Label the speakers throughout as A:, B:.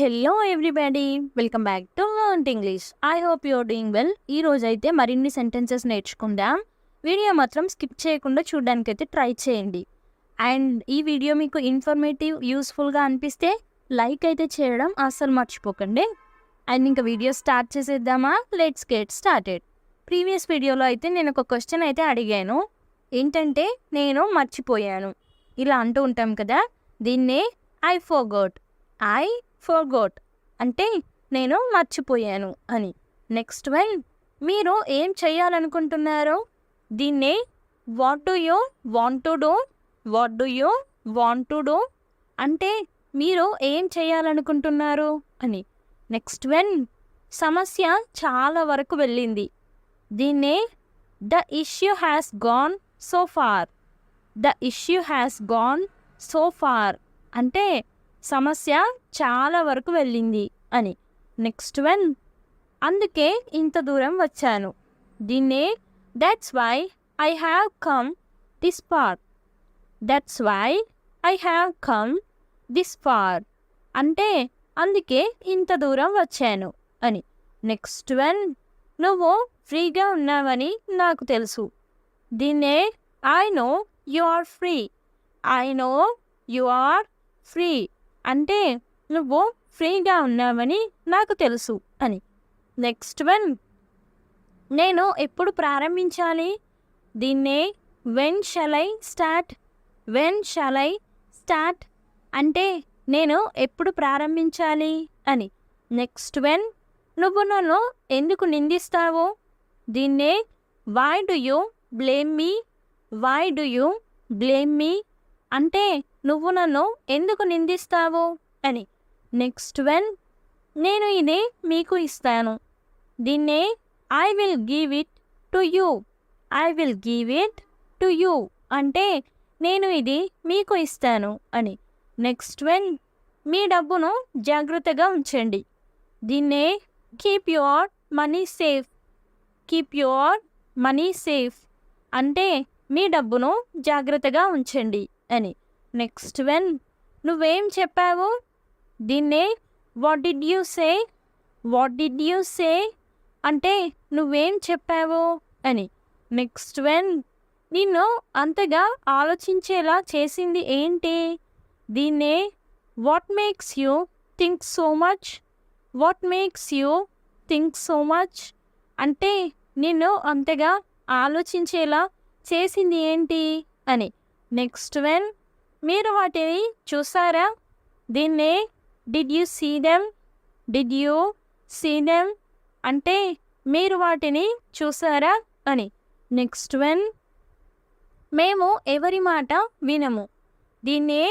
A: Hello everybody, welcome back to learn English. I hope you're doing well. ఈ రోజు అయితే మరిన్ని సెంటెన్సెస్ నేర్చుకుందాం. వీడియో మాత్రం స్కిప్ చేయకుండా చూడడానికైతే ట్రై చేయండి. అండ్ ఈ వీడియో మీకు ఇన్ఫర్మేటివ్, యూస్ఫుల్గా అనిపిస్తే లైక్ అయితే చేయడం అస్సలు మర్చిపోకండి. అండ్ ఇంకా వీడియో స్టార్ట్ చేసేద్దామా? Let's get started. ప్రీవియస్ వీడియోలో అయితే నేను ఒక క్వశ్చన్ అయితే అడిగాను. ఏంటంటే నేను మర్చిపోయాను ఇలా అంటూ ఉంటాం కదా, దీన్నే ఐ ఫర్గోట్ అంటే నేను మర్చిపోయాను అని. నెక్స్ట్ వన్, మీరు ఏం చేయాలనుకుంటున్నారో దీన్నే what do you want to do అంటే మీరు ఏం చేయాలనుకుంటున్నారు అని. నెక్స్ట్ వన్, సమస్య చాలా వరకు వెళ్ళింది, దీన్నే the issue has gone so far అంటే సమస్య చాలా వరకు వెళ్ళింది అని. నెక్స్ట్ వన్, అందుకే ఇంత దూరం వచ్చాను, దీన్నే that's why I have come this far అంటే అందుకే ఇంత దూరం వచ్చాను అని. నెక్స్ట్ వన్, నువ్వు ఫ్రీగా ఉన్నావని నాకు తెలుసు, దీన్నే I know you are free అంటే నువ్వు ఫ్రీగా ఉన్నావని నాకు తెలుసు అని. నెక్స్ట్ వన్, నేను ఎప్పుడు ప్రారంభించాలి, దీన్నే వెన్ షల్ ఐ స్టార్ట్ అంటే నేను ఎప్పుడు ప్రారంభించాలి అని. నెక్స్ట్ వన్, నువ్వు నన్ను ఎందుకు నిందిస్తావు, దీన్నే why do you blame me అంటే నువ్వు నన్ను ఎందుకు నిందిస్తావు అని. నెక్స్ట్ వన్, నేను ఇది మీకు ఇస్తాను, దీన్నే I will give it to you అంటే నేను ఇది మీకు ఇస్తాను అని. నెక్స్ట్ వన్, మీ డబ్బును జాగ్రత్తగా ఉంచండి, దీన్నే కీప్ యువర్ మనీ సేఫ్ అంటే మీ డబ్బును జాగ్రత్తగా ఉంచండి అని. నెక్స్ట్ వన్, నువ్వేం చెప్పావు, దీన్నే వాట్ డిడ్ యూ సే అంటే నువ్వేం చెప్పావు అని. నెక్స్ట్ వన్, నిన్ను అంతగా ఆలోచించేలా చేసింది ఏంటి, దీన్నే what makes you think so much అంటే నిన్ను అంతగా ఆలోచించేలా చేసింది ఏంటి అని. నెక్స్ట్ వన్, మీరు వాటిని చూసారా, దీన్నే డిడ్ యూ సీ దెమ్ అంటే మీరు వాటిని చూసారా అని. నెక్స్ట్ వన్, మేము ఎవరి మాట వినము, దీన్నే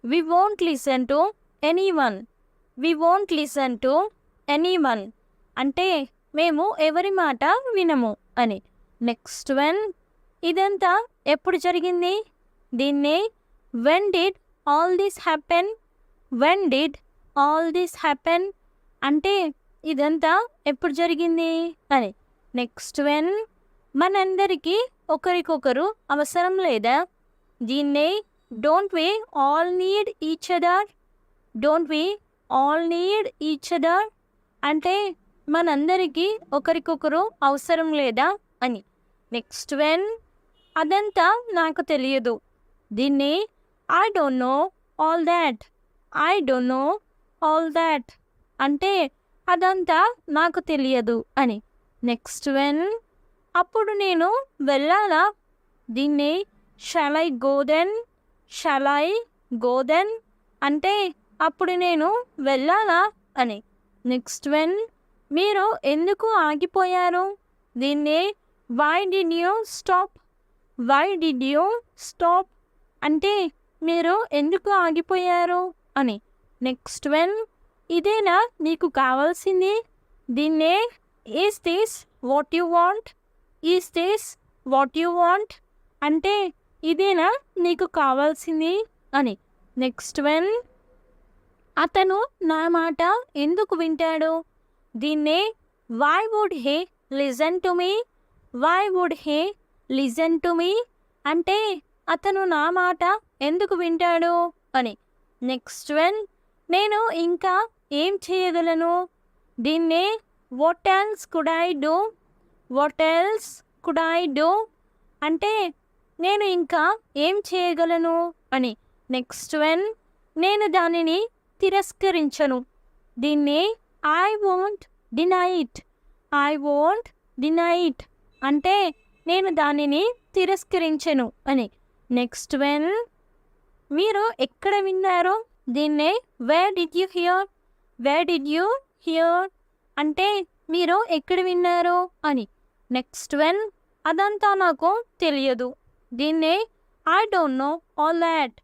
A: we won't listen to anyone అంటే మేము ఎవరి మాట వినము అని. నెక్స్ట్ వన్, ఇదంతా ఎప్పుడు జరిగింది, దీన్నే when did all this happen అంటే ఇదంతా ఎప్పుడు జరిగింది అని. నెక్స్ట్ వన్, మనందరికీ ఒకరికొకరు అవసరం లేదా, దీన్నే don't we all need each other అంటే మనందరికీ ఒకరికొకరు అవసరం లేదా అని. నెక్స్ట్ వన్, అదంతా నాకు తెలియదు, దీన్ని I don't know all that అంటే అదంతా నాకు తెలియదు అని. నెక్స్ట్ వన్, అప్పుడు నేను వెళ్ళాలా, దీన్ని షల్ ఐ గో దెన్ అంటే అప్పుడు నేను వెళ్ళాలా అని. నెక్స్ట్ వన్, మీరు ఎందుకు ఆగిపోయారు, దీన్నే వై డిడ్ యూ స్టాప్ అంటే మీరు ఎందుకు ఆగిపోయారు అని. నెక్స్ట్ వన్, ఇదేనా నీకు కావాల్సింది, దీన్నే is this what you want అంటే ఇదేనా నీకు కావాల్సింది అని. నెక్స్ట్ వన్, అతను నా మాట ఎందుకు వింటాడు, దీన్నే why would he listen to me అంటే అతను నా మాట ఎందుకు వింటాడు అని. నెక్స్ట్ వన్, నేను ఇంకా ఏం చేయగలను? దీన్నే what else could I do? What else could I do? అంటే నేను ఇంకా ఏం చేయగలను అని. నెక్స్ట్ వన్, నేను దానిని తిరస్కరించను. దీన్ని I won't deny it. I won't deny it అంటే నేను దానిని తిరస్కరించను అని. నెక్స్ట్ వన్, మీరు ఎక్కడ విన్నారో? దీన్నే where did you here? Where did you here అంటే మీరు ఎక్కడ విన్నారు అని. నెక్స్ట్ వన్, అదంతా నాకు తెలియదు. దీన్నే I don't know all that.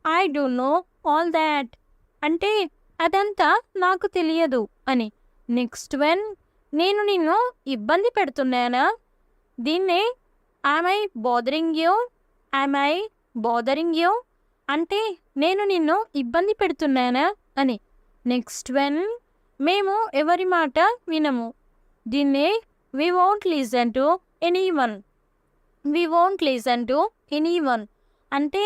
A: I don't know all that అంటే అదంతా నాకు తెలియదు అని. నెక్స్ట్ వన్, నేను నిన్ను ఇబ్బంది పెడుతున్నానా? దీన్నే am I bothering you? Am I bothering you అంటే నేను నిన్ను ఇబ్బంది పెడుతున్నానా అని. నెక్స్ట్ వన్, మేము ఎవరి మాట వినము. దీన్నే we won't listen to anyone. We won't listen to anyone అంటే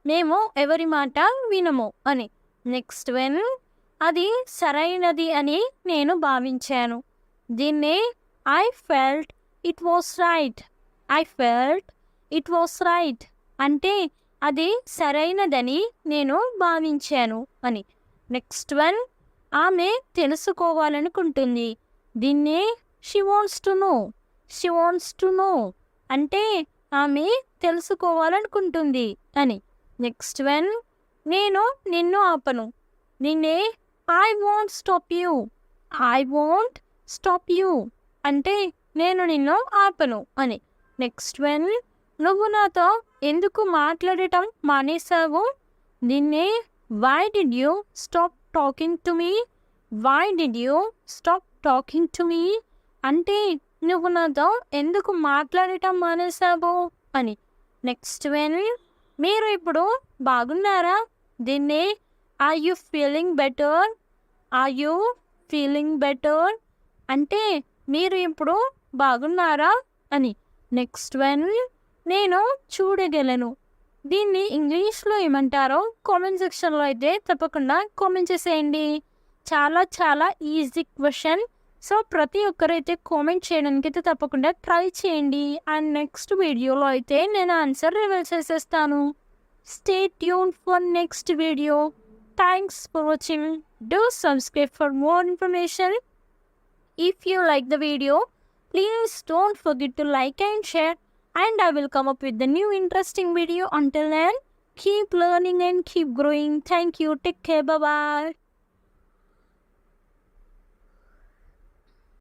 A: మేము ఎవరి మాట వినము అని. నెక్స్ట్ వన్, అది సరైనది అని నేను భావించాను. దీన్నే I felt it was right. I felt it was right అంటే అది సరైనదని నేను భావించాను అని. నెక్స్ట్ వన్, ఆమె తెలుసుకోవాలనుకుంటుంది. దీన్నే she wants to know. She wants to know అంటే ఆమె తెలుసుకోవాలనుకుంటుంది అని. నెక్స్ట్ వన్, నేను నిన్ను ఆపను. నిన్నే I won't stop you. I won't stop you అంటే నేను నిన్ను ఆపను అని. నెక్స్ట్ వన్, నువ్వు నాతో ఎందుకు మాట్లాడటం మానేశావు? దీన్నే why did you stop talking to me? Why did you stop talking to me అంటే నువ్వు నాతో ఎందుకు మాట్లాడటం మానేశావు అని. నెక్స్ట్ వన్, మీరు ఇప్పుడు బాగున్నారా? దీన్నే are you feeling better? Are you feeling better అంటే మీరు ఇప్పుడు బాగున్నారా అని. నెక్స్ట్ వన్, నేను చూడగలను. దీన్ని ఇంగ్లీష్లో ఏమంటారో కామెంట్ సెక్షన్లో అయితే తప్పకుండా కామెంట్ చేసేయండి. చాలా చాలా ఈజీ క్వశ్చన్. సో ప్రతి ఒక్కరైతే కామెంట్ చేయడానికి అయితే తప్పకుండా ట్రై చేయండి. అండ్ నెక్స్ట్ వీడియోలో అయితే నేను ఆన్సర్ రివీల్ చేసేస్తాను. Stay tune for next video. Thanks for watching. Do subscribe for more information. If you like the video, please don't forget to like and share, and I will come up with the new interesting video. Until then, keep learning and keep growing. Thank you. Take care. Bye bye.